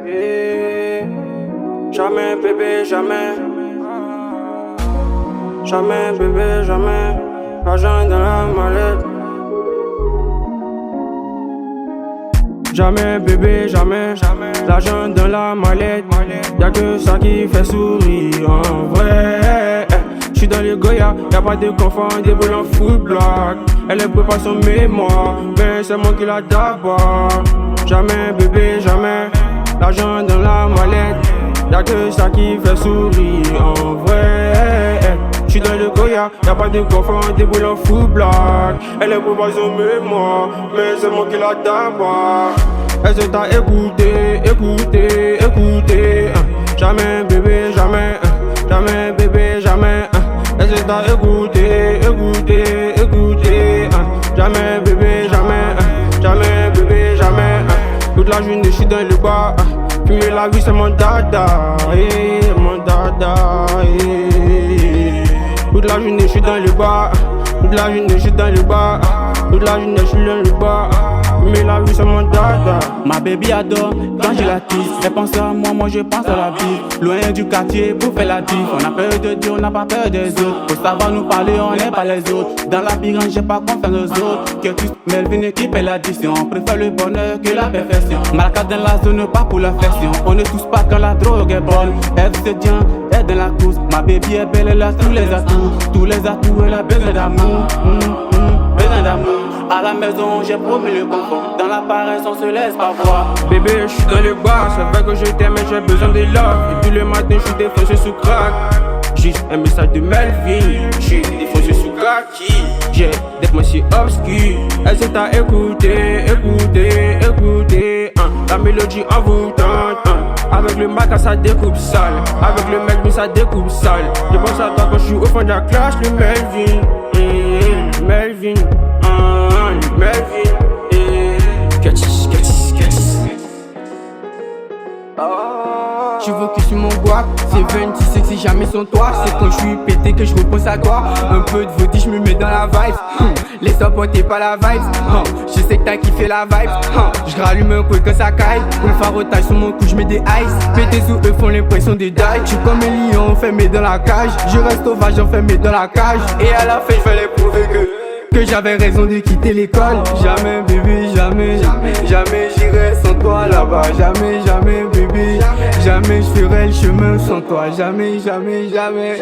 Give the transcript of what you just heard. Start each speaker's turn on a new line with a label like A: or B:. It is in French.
A: Et jamais bébé, jamais. Jamais bébé, jamais. L'argent dans la mallette. Jamais bébé, jamais. L'argent dans la mallette. Y'a que ça qui fait sourire en vrai. J'suis dans les Goya, y'a pas de confort, des boules en full block. Elle est pas son mémoire, mais c'est moi qui l'a d'abord. Jamais bébé, jamais. L'argent dans la mallette. Y'a que ça qui fait sourire en vrai. J'suis dans le Goya, y'a pas de confort, des boules en full block. Elle est pas son mémoire, mais c'est moi qui l'a d'abord. Elle se t'a écouté. Jamais bébé, jamais. Jamais bébé, jamais. Elle se t'a écouté. Jamais bébé, jamais. Jamais bébé, jamais. Toute la journée j'suis dans le bar. Fumer la vie c'est mon dada, mon dada. Toute la journée j'suis dans le bar. Toute la journée j'suis dans le bar. Toute la journée j'suis dans le bar. Mais la vie c'est mon dada.
B: Ma baby adore quand je la tisse. Elle pense à moi, moi je pense à la vie. Loin du quartier pour faire la diff. On a peur de Dieu, on n'a pas peur des autres. Faut savoir nous parler, on n'est pas les autres. Dans la labyrinthe, j'ai pas confiance aux autres. Que tu Melvin qui paie l'addition. On préfère le bonheur que la perfection. Malaka dans la zone, pas pour l'affection. On ne touche pas quand la drogue est bonne. Elle se tient, elle dans la course. Ma baby est belle, elle a tous les atouts. Tous les atouts, elle a besoin d'amour. Besoin d'amour. À la maison, j'ai promis le confort. Dans la paresse, on se laisse pas voir.
A: Bébé, j'suis dans le bar. C'est vrai que je t'aime, mais j'ai besoin de love. Depuis le matin, j'suis défoncé sous crack. Juste un message de Melvin. J'suis défoncé sous kaki. J'ai des pensées obscures. Elle s'est à écouter. La mélodie envoûtante. Avec le Mac, ça découpe sale. Avec le Melvin, ça découpe sale. Je pense à toi quand j'suis au fond de la classe. Le Melvin. Melvin.
C: Tu vois que sur mon bois, c'est 26 c'est jamais sans toi. C'est quand je suis pété que je repose à toi. Un peu de vodka, je me mets dans la vibe. Les apports t'es pas la vibe. Je sais que t'as kiffé la vibe. Je rallume un coup que ça caille. Pour le farotage sur mon cou, je mets des ice. Pété sous eux font l'impression des die. Je suis comme un lion enfermé dans la cage. Je reste sauvage enfermé dans la cage. Et à la fin je vais les prouver que j'avais raison de quitter l'école. Jamais bébé, jamais. Jamais j'irai sans toi là-bas. Jamais bébé. Jamais je ferai le chemin sans toi. Jamais. Jamais.